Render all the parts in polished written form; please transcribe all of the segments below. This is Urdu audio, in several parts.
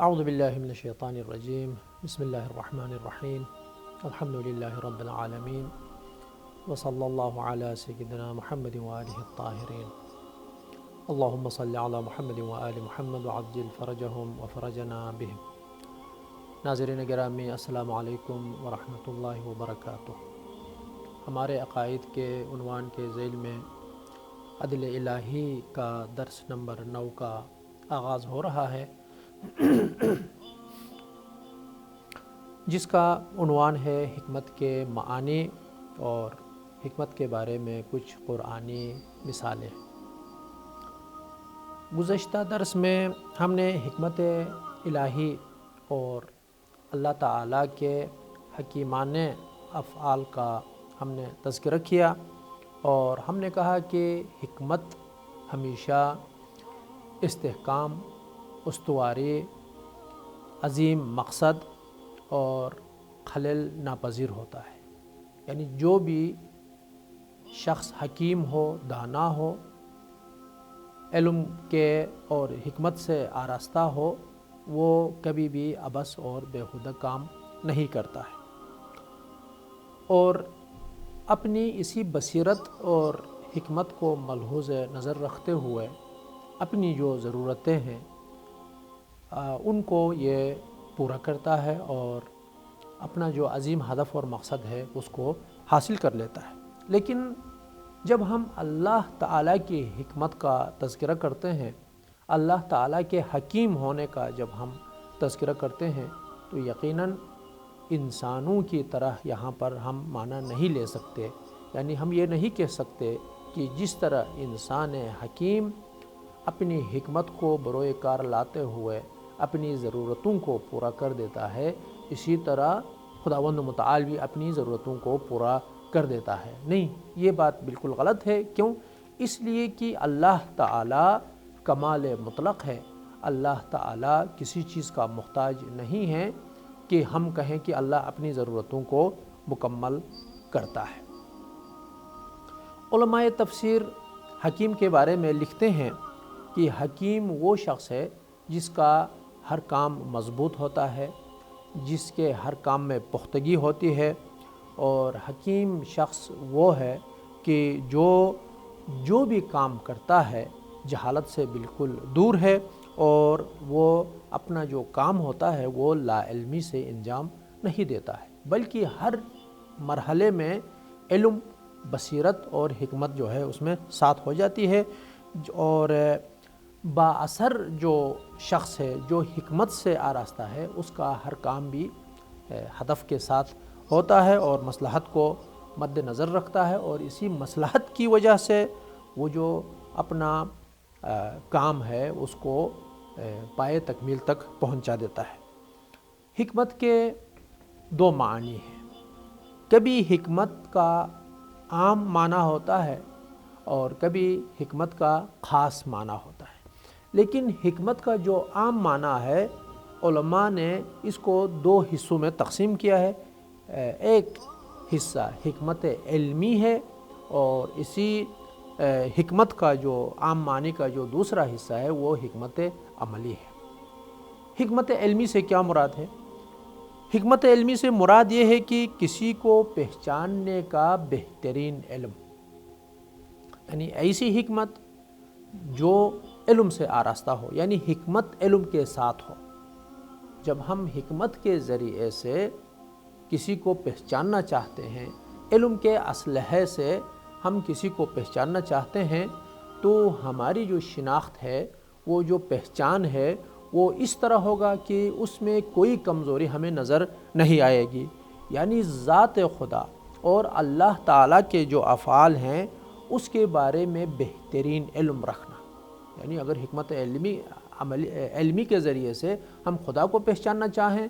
اعوذ باللہ من الشیطان الرجیم بسم اللہ الرحمن الرحیم الحمد للہ رب العالمین وصلی اللہ علی سیدنا محمد وآلہ الطاہرین اللہم صلی علی محمد وآل محمد وعجل فرجہم وفرجنا بہم۔ ناظرین گرامی، السلام علیکم ورحمۃ اللہ وبرکاتہ۔ ہمارے عقائد کے عنوان کے ذیل میں عدل الہی کا درس نمبر 9 کا آغاز ہو رہا ہے، جس کا عنوان ہے حکمت کے معانی اور حکمت کے بارے میں کچھ قرآنی مثالیں۔ گزشتہ درس میں ہم نے حکمت الہی اور اللہ تعالیٰ کے حکیمانہ افعال کا ہم نے تذکرہ کیا، اور ہم نے کہا کہ حکمت ہمیشہ استحکام، استواری، عظیم مقصد اور خلل ناپذیر ہوتا ہے۔ یعنی جو بھی شخص حکیم ہو، دانا ہو، علم کے اور حکمت سے آراستہ ہو، وہ کبھی بھی عبث اور بیہودہ کام نہیں کرتا ہے، اور اپنی اسی بصیرت اور حکمت کو ملحوظ نظر رکھتے ہوئے اپنی جو ضرورتیں ہیں ان کو یہ پورا کرتا ہے، اور اپنا جو عظیم ہدف اور مقصد ہے اس کو حاصل کر لیتا ہے۔ لیکن جب ہم اللہ تعالیٰ کی حکمت کا تذکرہ کرتے ہیں، اللہ تعالیٰ کے حکیم ہونے کا جب ہم تذکرہ کرتے ہیں، تو یقیناً انسانوں کی طرح یہاں پر ہم معنی نہیں لے سکتے۔ یعنی ہم یہ نہیں کہہ سکتے کہ جس طرح انسان حکیم اپنی حکمت کو بروئے کار لاتے ہوئے اپنی ضرورتوں کو پورا کر دیتا ہے، اسی طرح خداوند متعال بھی اپنی ضرورتوں کو پورا کر دیتا ہے۔ نہیں، یہ بات بالکل غلط ہے۔ کیوں؟ اس لیے کہ اللہ تعالیٰ کمال مطلق ہے۔ اللہ تعالیٰ کسی چیز کا محتاج نہیں ہے کہ ہم کہیں کہ اللہ اپنی ضرورتوں کو مکمل کرتا ہے۔ علماء تفسیر حکیم کے بارے میں لکھتے ہیں کہ حکیم وہ شخص ہے جس کا ہر کام مضبوط ہوتا ہے، جس کے ہر کام میں پختگی ہوتی ہے، اور حکیم شخص وہ ہے کہ جو بھی کام کرتا ہے جہالت سے بالکل دور ہے، اور وہ اپنا جو کام ہوتا ہے وہ لا علمی سے انجام نہیں دیتا ہے، بلکہ ہر مرحلے میں علم، بصیرت اور حکمت جو ہے اس میں ساتھ ہو جاتی ہے۔ اور با اثر جو شخص ہے، جو حکمت سے آراستہ ہے، اس کا ہر کام بھی ہدف کے ساتھ ہوتا ہے اور مصلحت کو مد نظر رکھتا ہے، اور اسی مصلحت کی وجہ سے وہ جو اپنا کام ہے اس کو پائے تکمیل تک پہنچا دیتا ہے۔ حکمت کے دو معنی ہیں۔ کبھی حکمت کا عام معنی ہوتا ہے اور کبھی حکمت کا خاص معنی ہوتا ہے۔ لیکن حکمت کا جو عام معنی ہے، علماء نے اس کو دو حصوں میں تقسیم کیا ہے۔ ایک حصہ حکمت علمی ہے، اور اسی حکمت کا جو عام معنی کا جو دوسرا حصہ ہے وہ حکمت عملی ہے۔ حکمت علمی سے کیا مراد ہے؟ حکمت علمی سے مراد یہ ہے کہ کسی کو پہچاننے کا بہترین علم، یعنی ایسی حکمت جو علم سے آراستہ ہو، یعنی حکمت علم کے ساتھ ہو۔ جب ہم حکمت کے ذریعے سے کسی کو پہچاننا چاہتے ہیں، علم کے اسلحے سے ہم کسی کو پہچاننا چاہتے ہیں، تو ہماری جو شناخت ہے، وہ جو پہچان ہے، وہ اس طرح ہوگا کہ اس میں کوئی کمزوری ہمیں نظر نہیں آئے گی۔ یعنی ذات خدا اور اللہ تعالیٰ کے جو افعال ہیں اس کے بارے میں بہترین علم رکھنا۔ یعنی اگر حکمت علمی کے ذریعے سے ہم خدا کو پہچاننا چاہیں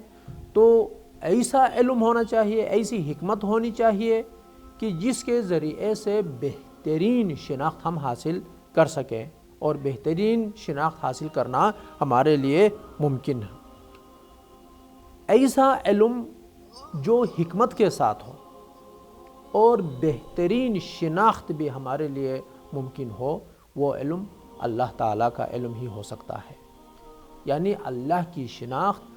تو ایسا علم ہونا چاہیے، ایسی حکمت ہونی چاہیے کہ جس کے ذریعے سے بہترین شناخت ہم حاصل کر سکیں، اور بہترین شناخت حاصل کرنا ہمارے لیے ممکن ہے۔ ایسا علم جو حکمت کے ساتھ ہو اور بہترین شناخت بھی ہمارے لیے ممکن ہو، وہ علم اللہ تعالیٰ کا علم ہی ہو سکتا ہے۔ یعنی اللہ کی شناخت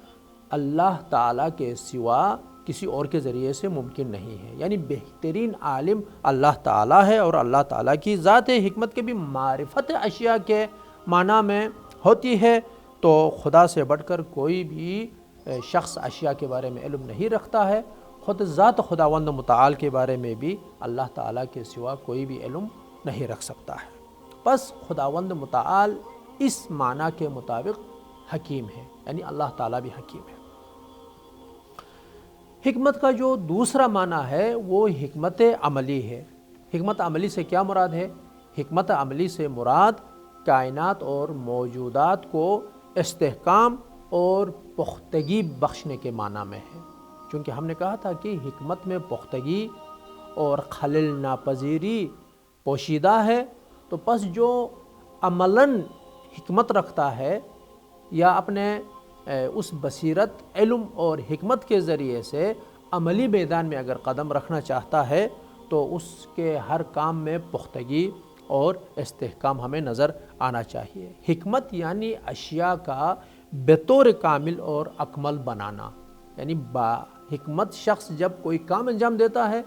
اللہ تعالیٰ کے سوا کسی اور کے ذریعے سے ممکن نہیں ہے. یعنی بہترین عالم اللہ تعالیٰ ہے، اور اللہ تعالیٰ کی ذات حکمت کے بھی معرفت اشیاء کے معنی میں ہوتی ہے. تو خدا سے بڑھ کر کوئی بھی شخص اشیاء کے بارے میں علم نہیں رکھتا ہے. خود ذات خداوند متعال کے بارے میں بھی اللہ تعالیٰ کے سوا کوئی بھی علم نہیں رکھ سکتا ہے. بس خداوند متعال اس معنی کے مطابق حکیم ہے، یعنی اللہ تعالیٰ بھی حکیم ہے. حکمت کا جو دوسرا معنی ہے وہ حکمت عملی ہے. حکمت عملی سے کیا مراد ہے؟ حکمت عملی سے مراد کائنات اور موجودات کو استحکام اور پختگی بخشنے کے معنی میں ہے. چونکہ ہم نے کہا تھا کہ حکمت میں پختگی اور خلل ناپذیری پوشیدہ ہے، تو پس جو عملاً حکمت رکھتا ہے یا اپنے اس بصیرت، علم اور حکمت کے ذریعے سے عملی میدان میں اگر قدم رکھنا چاہتا ہے تو اس کے ہر کام میں پختگی اور استحکام ہمیں نظر آنا چاہیے. حکمت یعنی اشیاء کا بطور کامل اور اکمل بنانا. یعنی با حکمت شخص جب کوئی کام انجام دیتا ہے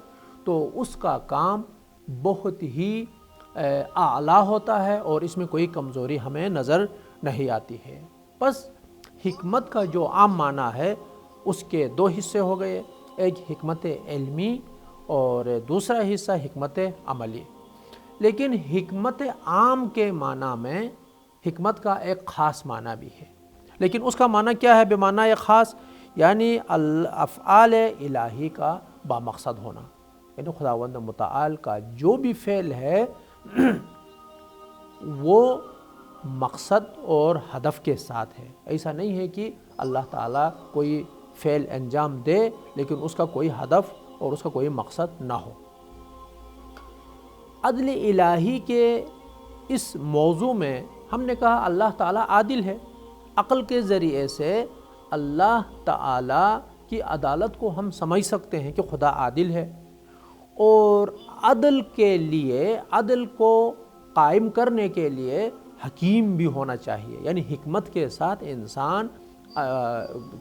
تو اس کا کام بہت ہی اعلیٰ ہوتا ہے اور اس میں کوئی کمزوری ہمیں نظر نہیں آتی ہے. بس حکمت کا جو عام معنی ہے اس کے دو حصے ہو گئے، ایک حکمت علمی اور دوسرا حصہ حکمت عملی. لیکن حکمت عام کے معنی میں حکمت کا ایک خاص معنی بھی ہے. لیکن اس کا معنی کیا ہے بمعنی خاص؟ یعنی الافعال الہی کا بامقصد ہونا. یعنی خداوند متعال کا جو بھی فعل ہے وہ مقصد اور ہدف کے ساتھ ہے. ایسا نہیں ہے کہ اللہ تعالیٰ کوئی فعل انجام دے لیکن اس کا کوئی ہدف اور اس کا کوئی مقصد نہ ہو. عدل الہی کے اس موضوع میں ہم نے کہا اللہ تعالیٰ عادل ہے. عقل کے ذریعے سے اللہ تعالیٰ کی عدالت کو ہم سمجھ سکتے ہیں کہ خدا عادل ہے، اور عدل کے لیے، عدل کو قائم کرنے کے لیے حکیم بھی ہونا چاہیے. یعنی حکمت کے ساتھ انسان،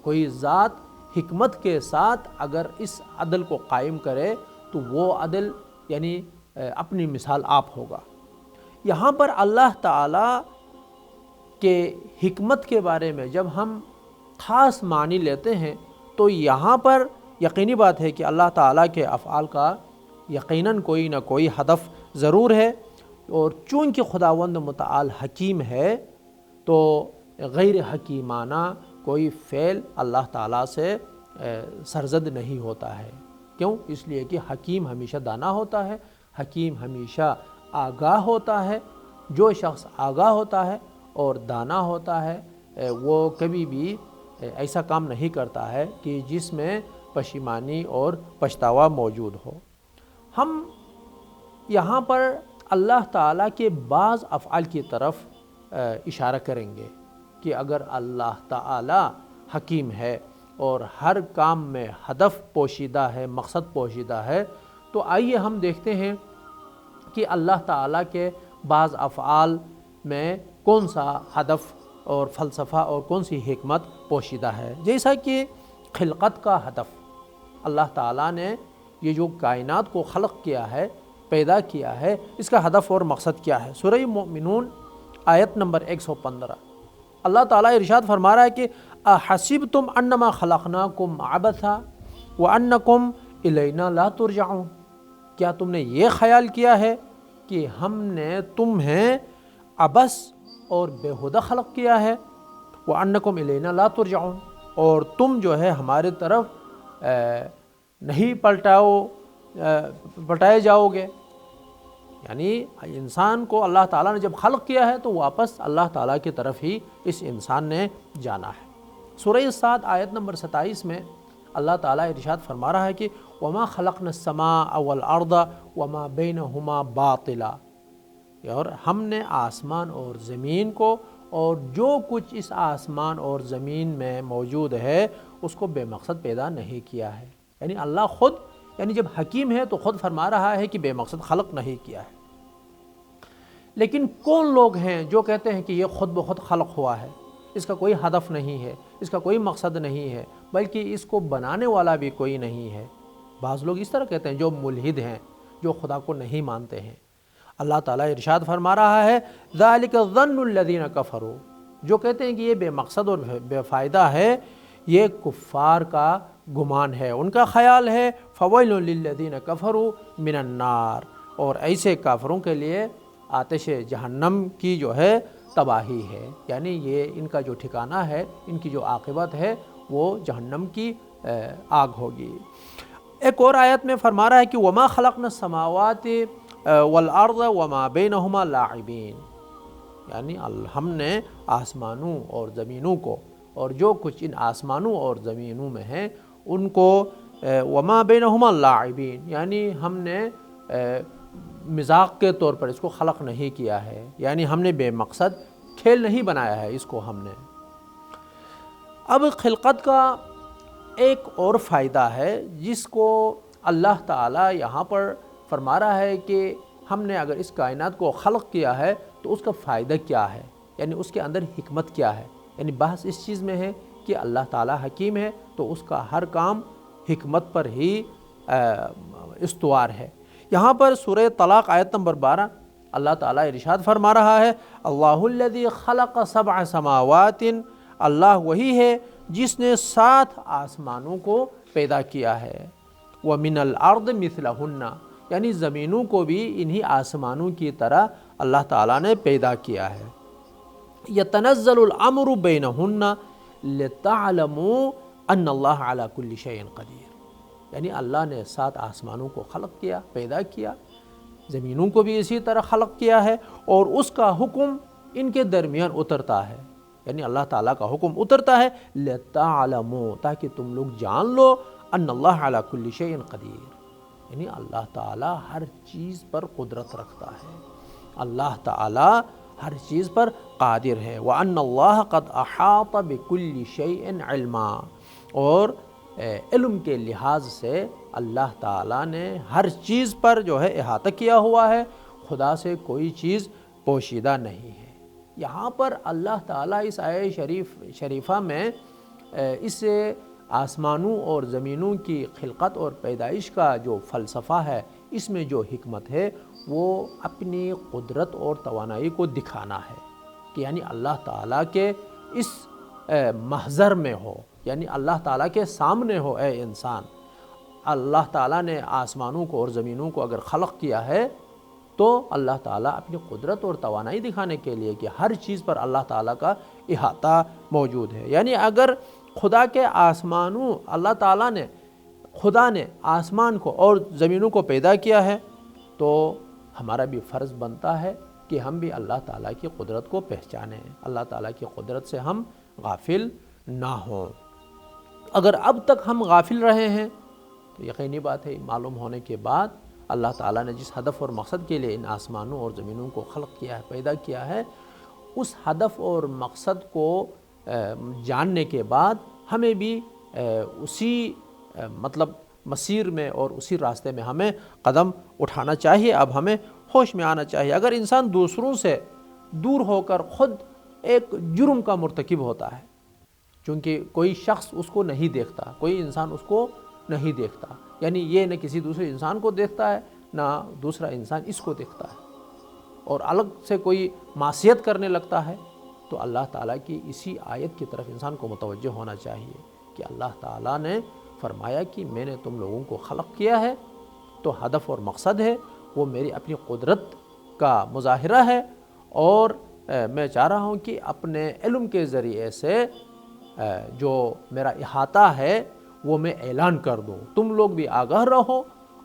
کوئی ذات حکمت کے ساتھ اگر اس عدل کو قائم کرے تو وہ عدل یعنی اپنی مثال آپ ہوگا. یہاں پر اللہ تعالیٰ کے حکمت کے بارے میں جب ہم خاص معنی لیتے ہیں تو یہاں پر یقینی بات ہے کہ اللہ تعالیٰ کے افعال کا یقیناً کوئی نہ کوئی ہدف ضرور ہے، اور چونکہ خداوند متعال حکیم ہے تو غیر حکیمانہ کوئی فعل اللہ تعالیٰ سے سرزد نہیں ہوتا ہے. کیوں؟ اس لیے کہ حکیم ہمیشہ دانا ہوتا ہے، حکیم ہمیشہ آگاہ ہوتا ہے. جو شخص آگاہ ہوتا ہے اور دانا ہوتا ہے وہ کبھی بھی ایسا کام نہیں کرتا ہے کہ جس میں پشیمانی اور پچھتاوا موجود ہو. ہم یہاں پر اللہ تعالیٰ کے بعض افعال کی طرف اشارہ کریں گے کہ اگر اللہ تعالیٰ حکیم ہے اور ہر کام میں ہدف پوشیدہ ہے، مقصد پوشیدہ ہے، تو آئیے ہم دیکھتے ہیں کہ اللہ تعالیٰ کے بعض افعال میں کون سا ہدف اور فلسفہ اور کون سی حکمت پوشیدہ ہے. جیسا کہ خلقت کا ہدف، اللہ تعالیٰ نے یہ جو کائنات کو خلق کیا ہے، پیدا کیا ہے، اس کا ہدف اور مقصد کیا ہے؟ سورہ مومنون آیت نمبر 115 اللہ تعالیٰ ارشاد فرما رہا ہے کہ احسبتم انما خلقناکم عبثا وانکم الینا لا ترجعون. کیا تم نے یہ خیال کیا ہے کہ ہم نے تمہیں عبث اور بےہودہ خلق کیا ہے، وانکم الینا لا ترجعون، اور تم جو ہے ہمارے طرف نہیں پلٹائے جاؤ گے. یعنی انسان کو اللہ تعالیٰ نے جب خلق کیا ہے تو واپس اللہ تعالیٰ کی طرف ہی اس انسان نے جانا ہے. سورہ صاد آیت نمبر 27 میں اللہ تعالیٰ ارشاد فرما رہا ہے کہ وَمَا خَلَقْنَا السَّمَاءَ وَالْأَرْضَ وَمَا بَيْنَهُمَا بَاطِلًا، اور ہم نے آسمان اور زمین کو اور جو کچھ اس آسمان اور زمین میں موجود ہے اس کو بے مقصد پیدا نہیں کیا ہے. یعنی اللہ خود، یعنی جب حکیم ہے تو خود فرما رہا ہے کہ بے مقصد خلق نہیں کیا ہے. لیکن کون لوگ ہیں جو کہتے ہیں کہ یہ خود بخود خلق ہوا ہے؟ اس کا کوئی ہدف نہیں ہے، اس کا کوئی مقصد نہیں ہے، بلکہ اس کو بنانے والا بھی کوئی نہیں ہے۔ بعض لوگ اس طرح کہتے ہیں جو ملحد ہیں، جو خدا کو نہیں مانتے ہیں۔ اللہ تعالیٰ ارشاد فرما رہا ہے ذَلِكَ ظَنُّ الَّذِينَ كَفَرُوا، جو کہتے ہیں کہ یہ بے مقصد اور بے فائدہ ہے، یہ کفار کا گمان ہے، ان کا خیال ہے۔ فَوَيْلٌ لِّلَّذِينَ كَفَرُوا مِنَ النَّارِ، اور ایسے کافروں کے لیے آتش جہنم کی جو ہے تباہی ہے، یعنی یہ ان کا جو ٹھکانہ ہے، ان کی جو عاقبت ہے وہ جہنم کی آگ ہوگی۔ ایک اور آیت میں فرما رہا ہے کہ وَمَا خَلَقْنَا السَّمَاوَاتِ وَالْأَرْضَ وَمَا بَيْنَهُمَا لَاعِبِينَ، یعنی ہم نے آسمانوں اور زمینوں کو اور جو کچھ ان آسمانوں اور زمینوں میں ہیں ان کو وَمَا بَيْنَهُمَا لَاعِبِينَ، یعنی ہم نے مذاق کے طور پر اس کو خلق نہیں کیا ہے، یعنی ہم نے بے مقصد کھیل نہیں بنایا ہے اس کو ہم نے۔ اب خلقت کا ایک اور فائدہ ہے جس کو اللہ تعالیٰ یہاں پر فرما رہا ہے کہ ہم نے اگر اس کائنات کو خلق کیا ہے تو اس کا فائدہ کیا ہے، یعنی اس کے اندر حکمت کیا ہے۔ یعنی بحث اس چیز میں ہے کہ اللہ تعالیٰ حکیم ہے تو اس کا ہر کام حکمت پر ہی استوار ہے۔ یہاں پر سورہ طلاق آیت نمبر 12 اللہ تعالیٰ ارشاد فرما رہا ہے اللہ الذی خلق 7 سماوات، اللہ وہی ہے جس نے 7 آسمانوں کو پیدا کیا ہے۔ وَمِنَ الْأَرْضِ مِثْلَهُنَّ، یعنی زمینوں کو بھی انہی آسمانوں کی طرح اللہ تعالیٰ نے پیدا کیا ہے۔ يَتَنَزَّلُ الْأَمْرُ بَيْنَهُنَّ لِتَعْلَمُوا أَنَّ اللَّهَ عَلَى كُلِّ شَيْءٍ قَدِيرٌ، یعنی اللہ نے 7 آسمانوں کو خلق کیا، پیدا کیا، زمینوں کو بھی اسی طرح خلق کیا ہے، اور اس کا حکم ان کے درمیان اترتا ہے، یعنی اللہ تعالیٰ کا حکم اترتا ہے لِتَعْلَمُوا، تاکہ تم لوگ جان لو أَنَّ اللَّهَ عَلَى كُلِّ شَيْءٍ قَدِيرٌ، یعنی اللہ تعالیٰ ہر چیز پر قدرت رکھتا ہے، اللہ تعالیٰ ہر چیز پر قادر ہے۔ وَأَنَّ اللَّهَ قَدْ أَحَاطَ بِكُلِّ شَيْءٍ عِلْمًا، اور علم کے لحاظ سے اللہ تعالیٰ نے ہر چیز پر جو ہے احاطہ کیا ہوا ہے، خدا سے کوئی چیز پوشیدہ نہیں ہے۔ یہاں پر اللہ تعالیٰ اس آیت شریفہ میں اس آسمانوں اور زمینوں کی خلقت اور پیدائش کا جو فلسفہ ہے، اس میں جو حکمت ہے وہ اپنی قدرت اور توانائی کو دکھانا ہے کہ یعنی اللہ تعالیٰ کے اس محضر میں ہو، یعنی اللہ تعالیٰ کے سامنے ہو اے انسان، اللہ تعالیٰ نے آسمانوں کو اور زمینوں کو اگر خلق کیا ہے تو اللہ تعالیٰ اپنی قدرت اور توانائی دکھانے کے لیے کہ ہر چیز پر اللہ تعالیٰ کا احاطہ موجود ہے۔ یعنی اگر خدا کے آسمانوں اللہ تعالیٰ نے خدا نے آسمان کو اور زمینوں کو پیدا کیا ہے تو ہمارا بھی فرض بنتا ہے کہ ہم بھی اللہ تعالیٰ کی قدرت کو پہچانیں، اللہ تعالیٰ کی قدرت سے ہم غافل نہ ہوں۔ اگر اب تک ہم غافل رہے ہیں تو یقینی بات ہے معلوم ہونے کے بعد اللہ تعالیٰ نے جس ہدف اور مقصد کے لیے ان آسمانوں اور زمینوں کو خلق کیا ہے، پیدا کیا ہے، اس ہدف اور مقصد کو جاننے کے بعد ہمیں بھی اسی مسیر میں اور اسی راستے میں ہمیں قدم اٹھانا چاہیے۔ اب ہمیں ہوش میں آنا چاہیے۔ اگر انسان دوسروں سے دور ہو کر خود ایک جرم کا مرتکب ہوتا ہے، چونکہ کوئی شخص اس کو نہیں دیکھتا، کوئی انسان اس کو نہیں دیکھتا، یعنی یہ نہ کسی دوسرے انسان کو دیکھتا ہے نہ دوسرا انسان اس کو دیکھتا ہے، اور الگ سے کوئی معصیت کرنے لگتا ہے، تو اللہ تعالیٰ کی اسی آیت کی طرف انسان کو متوجہ ہونا چاہیے کہ اللہ تعالیٰ نے فرمایا کہ میں نے تم لوگوں کو خلق کیا ہے تو ہدف اور مقصد ہے وہ میری اپنی قدرت کا مظاہرہ ہے، اور میں چاہ رہا ہوں کہ اپنے علم کے ذریعے سے جو میرا احاطہ ہے وہ میں اعلان کر دوں، تم لوگ بھی آگاہ رہو،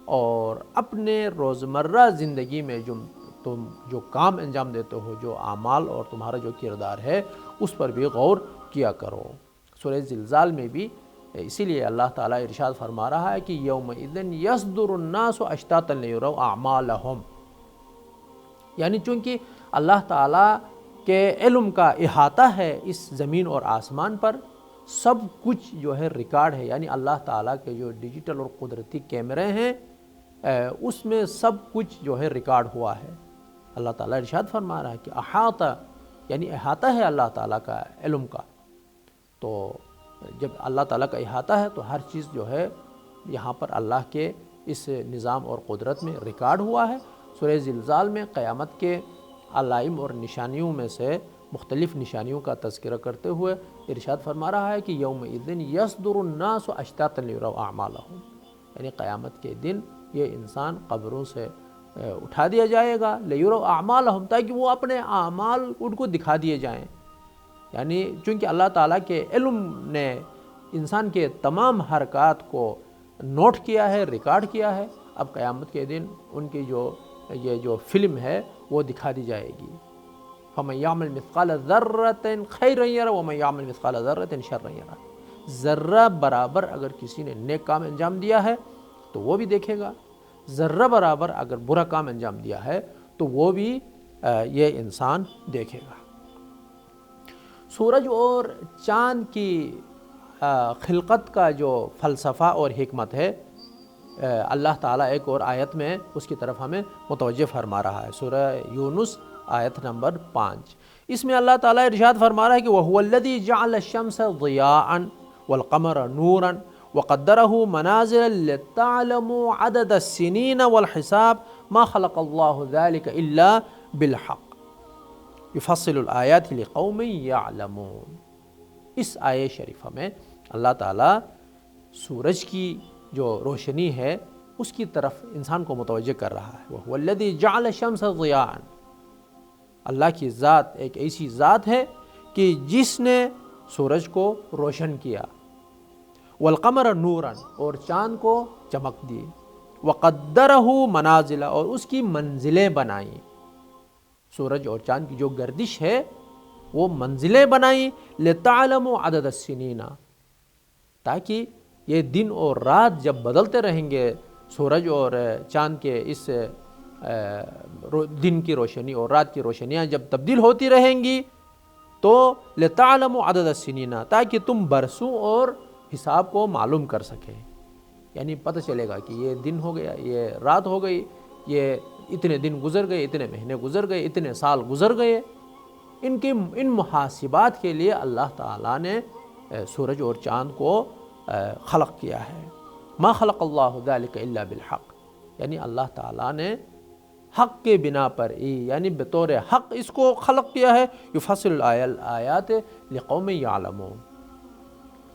اور اپنے روزمرہ زندگی میں تم جو کام انجام دیتے ہو، جو اعمال اور تمہارا جو کردار ہے اس پر بھی غور کیا کرو۔ سورہ زلزال میں بھی اسی لیے اللہ تعالیٰ ارشاد فرما رہا ہے کہ یومئذ یصدر الناس اشتاتا لیروا اعمالہم، یعنی چونکہ اللہ تعالیٰ کے علم کا احاطہ ہے اس زمین اور آسمان پر، سب کچھ جو ہے ریکارڈ ہے، یعنی اللہ تعالیٰ کے جو ڈیجیٹل اور قدرتی کیمرے ہیں اس میں سب کچھ جو ہے ریکارڈ ہوا ہے۔ اللہ تعالیٰ ارشاد فرما رہا ہے کہ احاطہ یعنی احاطہ ہے اللہ تعالیٰ کا علم کا۔ تو جب اللہ تعالیٰ کا احاطہ ہے تو ہر چیز جو ہے یہاں پر اللہ کے اس نظام اور قدرت میں ریکارڈ ہوا ہے۔ سورہ زلزال میں قیامت کے علائم اور نشانیوں میں سے مختلف نشانیوں کا تذکرہ کرتے ہوئے ارشاد فرما رہا ہے کہ یومئذ یصدر الناس اشتاتا لیروا اعمالہم، یعنی قیامت کے دن یہ انسان قبروں سے اٹھا دیا جائے گا لیروا اعمالہم، تاکہ وہ اپنے اعمال ان کو دکھا دیے جائیں۔ یعنی چونکہ اللہ تعالیٰ کے علم نے انسان کے تمام حرکات کو نوٹ کیا ہے، ریکارڈ کیا ہے، اب قیامت کے دن ان کی جو فلم ہے وہ دکھا دی جائے گی۔ فَمَن يَعْمَلْ مِثْقَالَ ذَرَّةٍ خَيْرًا يَرَهُ وَمَن يَعْمَلْ مِثْقَالَ ذَرَّةٍ شَرًّا يَرَهُ، ذرہ برابر اگر کسی نے نیک کام انجام دیا ہے تو وہ بھی دیکھے گا، ذرہ برابر اگر برا کام انجام دیا ہے تو وہ بھی یہ انسان دیکھے گا۔ سورج اور چاند کی خلقت کا جو فلسفہ اور حکمت ہے، اللہ تعالیٰ ایک اور آیت میں اس کی طرف ہمیں متوجہ فرما رہا ہے۔ سورہ یونس آیت نمبر 5، اس میں اللہ تعالیٰ ارشاد فرما رہا ہے کہ وَهُوَ الَّذِي جَعَلَ الشَّمْسَ ضِيَاءً وَالْقَمَرَ نُورًا وَقَدَّرَهُ مَنَازِلَ لِتَعْلَمُوا عَدَدَ السِّنِينَ وَالْحِسَابَ مَا خَلَقَ اللَّهُ ذَلِكَ إِلَّا بِالْحَقِّ یفصل الآیات لقوم یعلمون۔ اس آیے شریفہ میں اللہ تعالیٰ سورج کی جو روشنی ہے اس کی طرف انسان کو متوجہ کر رہا ہے۔ وَهُوَ الَّذِي جَعَلَ الشَّمْسَ ضِيَاءً، اللہ کی ذات ایک ایسی ذات ہے کہ جس نے سورج کو روشن کیا، والقمر نوراً، اور چاند کو چمک دی، وقدرہ منازل، اور اس کی منزلیں بنائیں۔ سورج اور چاند کی جو گردش ہے وہ منزلیں بنائیں، لِتَعْلَمُوا عَدَدَ السِّنِينَ، تاکہ یہ دن اور رات جب بدلتے رہیں گے، سورج اور چاند کے اس دن کی روشنی اور رات کی روشنیاں جب تبدیل ہوتی رہیں گی تو لِتَعْلَمُوا عَدَدَ السِّنِينَ، تاکہ تم برسوں اور حساب کو معلوم کر سکیں۔ یعنی پتہ چلے گا کہ یہ دن ہو گیا، یہ رات ہو گئی، یہ اتنے دن گزر گئے، اتنے مہینے گزر گئے، اتنے سال گزر گئے۔ ان محاسبات کے لیے اللہ تعالیٰ نے سورج اور چاند کو خلق کیا ہے۔ ما خلق اللہ ذلک الا بالحق، یعنی اللہ تعالیٰ نے حق کے بنا پر یعنی بطور حق اس کو خلق کیا ہے۔ یفصل الآیات لقوم یعلمون،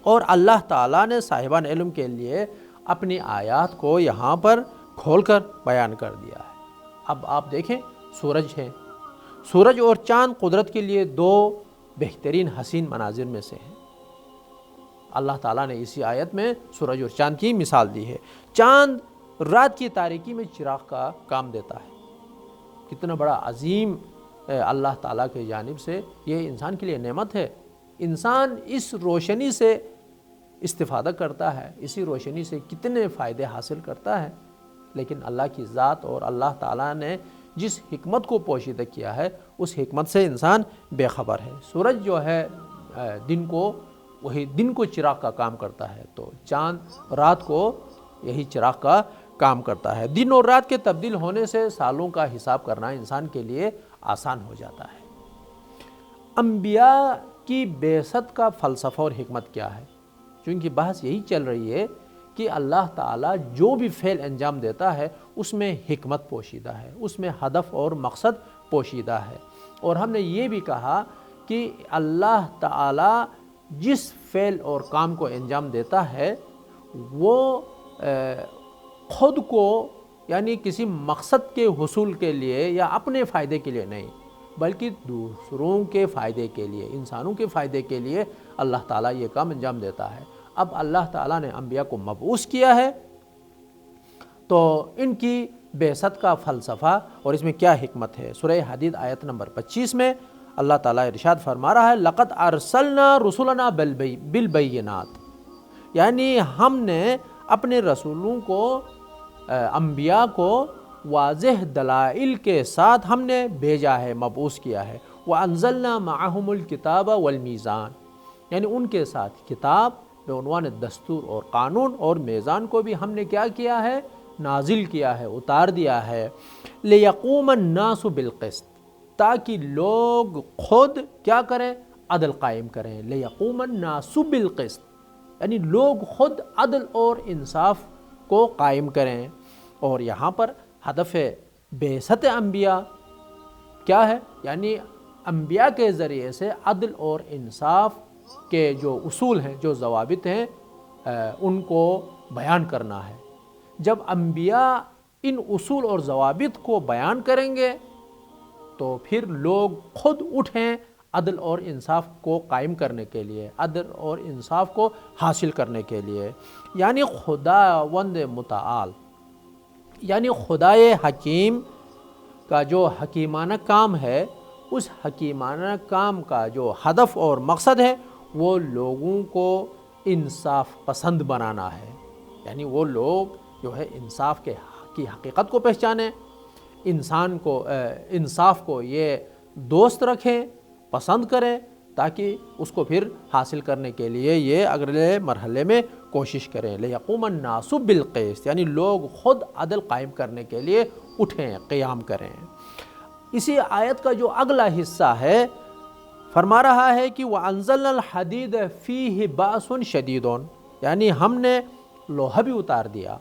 اور اللہ تعالیٰ نے صاحبان علم کے لیے اپنی آیات کو یہاں پر کھول کر بیان کر دیا ہے۔ اب آپ دیکھیں، سورج ہے، سورج اور چاند قدرت کے لیے دو بہترین حسین مناظر میں سے ہیں۔ اللہ تعالیٰ نے اسی آیت میں سورج اور چاند کی مثال دی ہے۔ چاند رات کی تاریکی میں چراغ کا کام دیتا ہے۔ کتنا بڑا عظیم اللہ تعالیٰ کی جانب سے یہ انسان کے لیے نعمت ہے۔ انسان اس روشنی سے استفادہ کرتا ہے، اسی روشنی سے کتنے فائدے حاصل کرتا ہے، لیکن اللہ کی ذات اور اللہ تعالیٰ نے جس حکمت کو پوشیدہ کیا ہے اس حکمت سے انسان بے خبر ہے۔ سورج جو ہے دن کو چراغ کا کام کرتا ہے، تو چاند رات کو یہی چراغ کا کام کرتا ہے۔ دن اور رات کے تبدیل ہونے سے سالوں کا حساب کرنا انسان کے لیے آسان ہو جاتا ہے۔ انبیاء کی بعثت کا فلسفہ اور حکمت کیا ہے؟ چونکہ بحث یہی چل رہی ہے کہ اللہ تعالیٰ جو بھی فعل انجام دیتا ہے اس میں حکمت پوشیدہ ہے، اس میں ہدف اور مقصد پوشیدہ ہے۔ اور ہم نے یہ بھی کہا کہ اللہ تعالیٰ جس فعل اور کام کو انجام دیتا ہے وہ خود کو یعنی کسی مقصد کے حصول کے لیے یا اپنے فائدے کے لیے نہیں، بلکہ دوسروں کے فائدے کے لیے، انسانوں کے فائدے کے لیے اللہ تعالیٰ یہ کام انجام دیتا ہے۔ اب اللہ تعالیٰ نے انبیاء کو مبعوث کیا ہے تو ان کی بعثت کا فلسفہ اور اس میں کیا حکمت ہے؟ سورہ حدید آیت نمبر 25 میں اللہ تعالیٰ ارشاد فرما رہا ہے، لَقَدْ أَرْسَلْنَا رُسُلَنَا بِالْبَيِّنَاتِ، یعنی ہم نے اپنے رسولوں کو، انبیاء کو واضح دلائل کے ساتھ ہم نے بھیجا ہے، مبعوث کیا ہے۔ وَأَنزَلْنَا مَعَهُمُ الْكِتَابَ وَالْمِيزَانَ، یعنی ان کے ساتھ کتاب بعنوان دستور اور قانون اور میزان کو بھی ہم نے کیا کیا ہے؟ نازل کیا ہے، اتار دیا ہے۔ لِيَقُومَ النَّاسُ بِالْقِسْطِ، تاکہ لوگ خود کیا کریں؟ عدل قائم کریں. لیقوم الناس بالقسط، یعنی لوگ خود عدل اور انصاف کو قائم کریں. اور یہاں پر ہدف بعثت انبیاء کیا ہے؟ یعنی انبیاء کے ذریعے سے عدل اور انصاف کے جو اصول ہیں، جو ضوابط ہیں، ان کو بیان کرنا ہے. جب انبیاء ان اصول اور ضوابط کو بیان کریں گے تو پھر لوگ خود اٹھیں عدل اور انصاف کو قائم کرنے کے لیے، عدل اور انصاف کو حاصل کرنے کے لیے. یعنی خداوند متعال، یعنی خدائے حکیم کا جو حکیمانہ کام ہے، اس حکیمانہ کام کا جو ہدف اور مقصد ہے وہ لوگوں کو انصاف پسند بنانا ہے. یعنی وہ لوگ جو ہے انصاف کی حقیقت کو پہچانیں، انصاف کو یہ دوست رکھیں، پسند کریں، تاکہ اس کو پھر حاصل کرنے کے لیے یہ اگلے مرحلے میں کوشش کریں. لیقوم الناس بالقسط، یعنی لوگ خود عدل قائم کرنے کے لیے اٹھیں، قیام کریں. اسی آیت کا جو اگلا حصہ ہے فرما رہا ہے کہ وَأَنزَلْنَا الْحَدِيدَ فِيهِ بَأْسٌ شَدِيدٌ، یعنی ہم نے لوہا بھی اتار دیا،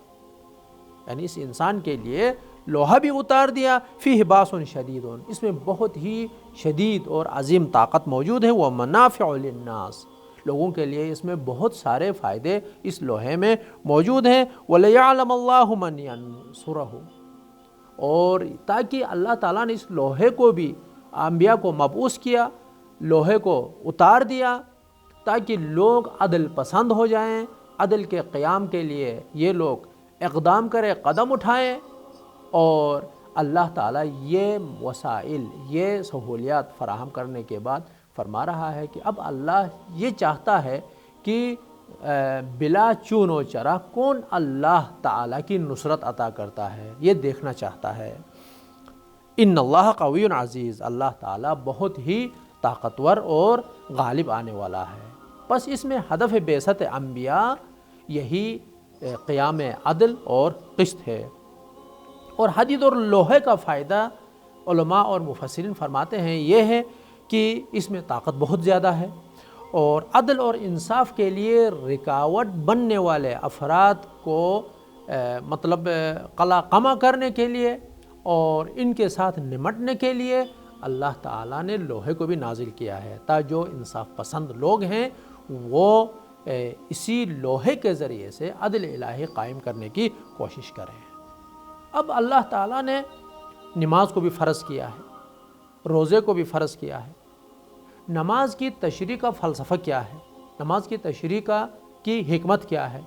یعنی اس انسان کے لیے لوہا بھی اتار دیا. فِيهِ بَأْسٌ شَدِيدٌ، اس میں بہت ہی شدید اور عظیم طاقت موجود ہے. وَمَنَافِعُ لِلنَّاسِ، لوگوں کے لیے اس میں بہت سارے فائدے اس لوہے میں موجود ہیں. وَلِيَعْلَمَ اللَّهُ مَنْ يَنْصُرُهُ، اور تاکہ اللہ تعالیٰ نے اس لوہے کو بھی انبیاء کو مبعوث کیا، لوہے کو اتار دیا تاکہ لوگ عدل پسند ہو جائیں، عدل کے قیام کے لیے یہ لوگ اقدام کریں، قدم اٹھائیں. اور اللہ تعالیٰ یہ وسائل، یہ سہولیات فراہم کرنے کے بعد فرما رہا ہے کہ اب اللہ یہ چاہتا ہے کہ بلا چون و چرا کون اللہ تعالیٰ کی نصرت عطا کرتا ہے، یہ دیکھنا چاہتا ہے. ان اللہ قوی عزیز، اللہ تعالیٰ بہت ہی طاقتور اور غالب آنے والا ہے. بس اس میں ہدف بعثت انبیاء یہی قیام عدل اور قسط ہے. اور حدید اور لوہے کا فائدہ علماء اور مفسرین فرماتے ہیں یہ ہے کہ اس میں طاقت بہت زیادہ ہے، اور عدل اور انصاف کے لیے رکاوٹ بننے والے افراد کو قلع قمع کرنے کے لیے اور ان کے ساتھ نمٹنے کے لیے اللہ تعالیٰ نے لوہے کو بھی نازل کیا ہے، تاکہ جو انصاف پسند لوگ ہیں وہ اسی لوہے کے ذریعے سے عدل الہی قائم کرنے کی کوشش کریں. اب اللہ تعالیٰ نے نماز کو بھی فرض کیا ہے، روزے کو بھی فرض کیا ہے. نماز کی تشریح کا فلسفہ کیا ہے؟ نماز کی تشریح کی حکمت کیا ہے؟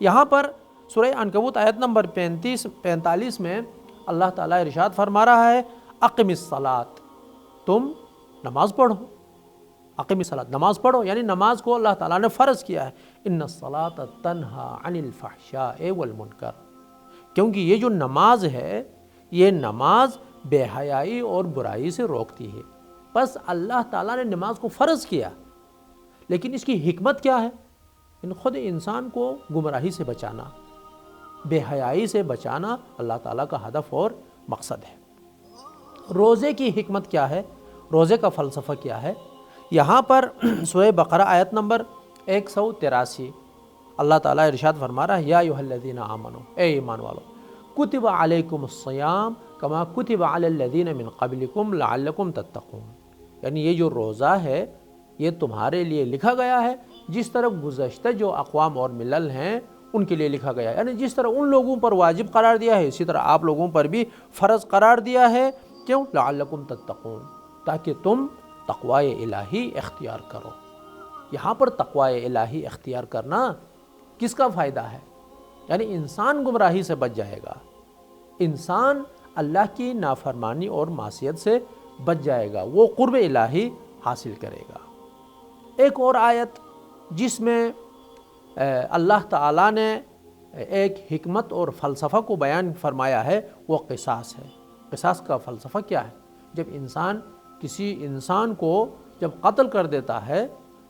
یہاں پر سورہ عنکبوت آیت نمبر 45 میں اللہ تعالیٰ ارشاد فرما رہا ہے اقم الصلاۃ، تم نماز پڑھو. اقم الصلاۃ، نماز پڑھو، یعنی نماز کو اللہ تعالیٰ نے فرض کیا ہے. ان الصلاۃ تنہی عن الفحشاء والمنکر، کیونکہ یہ جو نماز ہے یہ نماز بے حیائی اور برائی سے روکتی ہے. بس اللہ تعالیٰ نے نماز کو فرض کیا، لیکن اس کی حکمت کیا ہے؟ خود انسان کو گمراہی سے بچانا، بے حیائی سے بچانا اللہ تعالیٰ کا ہدف اور مقصد ہے. روزے کی حکمت کیا ہے؟ روزے کا فلسفہ کیا ہے؟ یہاں پر سورہ بقرہ آیت نمبر 183 اللہ تعالیٰ ارشاد فرما رہا ہے یا ایھا الذین آمنوا، اے ایمان والو، کتب علیکم الصیام کما کتب علی الذین من قبلکم لعلکم تتقون، یعنی یہ جو روزہ ہے یہ تمہارے لیے لکھا گیا ہے جس طرح گزشتہ جو اقوام اور ملل ہیں ان کے لیے لکھا گیا ہے. یعنی جس طرح ان لوگوں پر واجب قرار دیا ہے اسی طرح آپ لوگوں پر بھی فرض قرار دیا ہے. کیوں؟ لعلکم تتقون، تاکہ تم تقوی الہی اختیار کرو. یہاں پر تقوی الہی اختیار کرنا کس کا فائدہ ہے؟ یعنی انسان گمراہی سے بچ جائے گا، انسان اللہ کی نافرمانی اور معصیت سے بچ جائے گا، وہ قرب الہی حاصل کرے گا. ایک اور آیت جس میں اللہ تعالیٰ نے ایک حکمت اور فلسفہ کو بیان فرمایا ہے وہ قصاص ہے. قصاص کا فلسفہ کیا ہے؟ جب انسان کسی انسان کو جب قتل کر دیتا ہے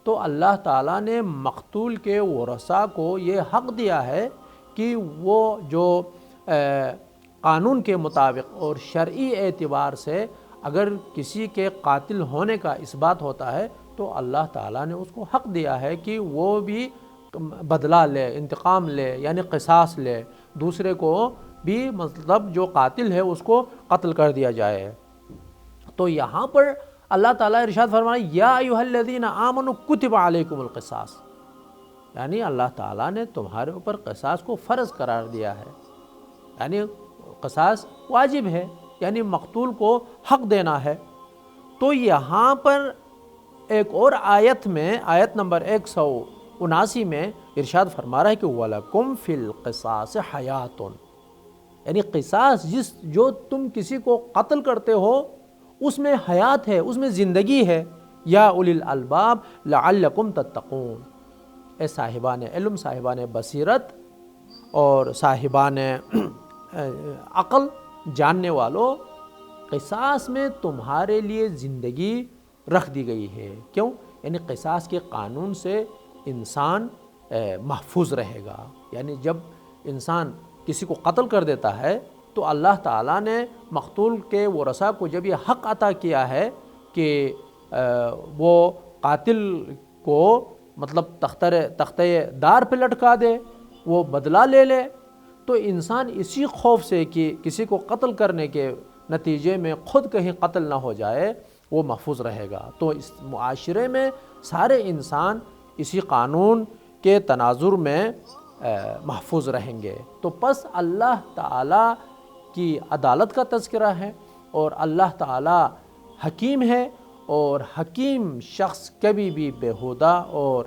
تو اللہ تعالیٰ نے مقتول کے ورثاء کو یہ حق دیا ہے کہ وہ جو قانون کے مطابق اور شرعی اعتبار سے اگر کسی کے قاتل ہونے کا اس بات ہوتا ہے تو اللہ تعالیٰ نے اس کو حق دیا ہے کہ وہ بھی بدلہ لے، انتقام لے، یعنی قصاص لے، دوسرے کو بھی مطلب جو قاتل ہے اس کو قتل کر دیا جائے۔ تو یہاں پر اللہ تعالیٰ ارشاد فرمایا یا ایھا الذین آمنوا کتب علیکم القصاص، یعنی اللہ تعالیٰ نے تمہارے اوپر قصاص کو فرض قرار دیا ہے، یعنی قصاص واجب ہے، یعنی مقتول کو حق دینا ہے۔ تو یہاں پر ایک اور آیت میں، آیت نمبر 179 میں ارشاد فرما رہا ہے کہ وَلَكُمْ فِي الْقِصَاصِ حَيَاتٌ، یعنی قصاص جو تم کسی کو قتل کرتے ہو اس میں حیات ہے، اس میں زندگی ہے۔ یا اولی الالباب لعلکم تتقون، اے صاحبان علم، صاحبان بصیرت اور صاحبان عقل، جاننے والوں، قصاص میں تمہارے لیے زندگی رکھ دی گئی ہے۔ کیوں؟ یعنی قصاص کے قانون سے انسان محفوظ رہے گا۔ یعنی جب انسان کسی کو قتل کر دیتا ہے تو اللہ تعالیٰ نے مقتول کے ورثاء کو جب یہ حق عطا کیا ہے کہ وہ قاتل کو مطلب تختہ دار پہ لٹکا دے، وہ بدلہ لے لے، تو انسان اسی خوف سے کہ کسی کو قتل کرنے کے نتیجے میں خود کہیں قتل نہ ہو جائے وہ محفوظ رہے گا۔ تو اس معاشرے میں سارے انسان اسی قانون کے تناظر میں محفوظ رہیں گے۔ تو پس اللہ تعالیٰ کی عدالت کا تذکرہ ہے، اور اللہ تعالیٰ حکیم ہے، اور حکیم شخص کبھی بھی بیہودہ اور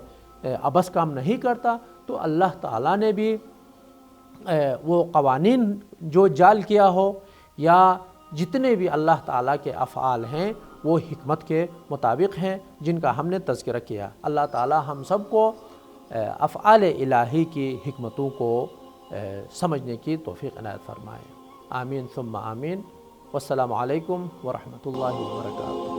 عبث کام نہیں کرتا۔ تو اللہ تعالیٰ نے بھی وہ قوانین جو جعل کیا ہو یا جتنے بھی اللہ تعالیٰ کے افعال ہیں وہ حکمت کے مطابق ہیں جن کا ہم نے تذکرہ کیا۔ اللہ تعالیٰ ہم سب کو افعال الہی کی حکمتوں کو سمجھنے کی توفیق عنایت فرمائے۔ آمین ثم آمین۔ والسلام علیکم ورحمۃ اللہ وبرکاتہ۔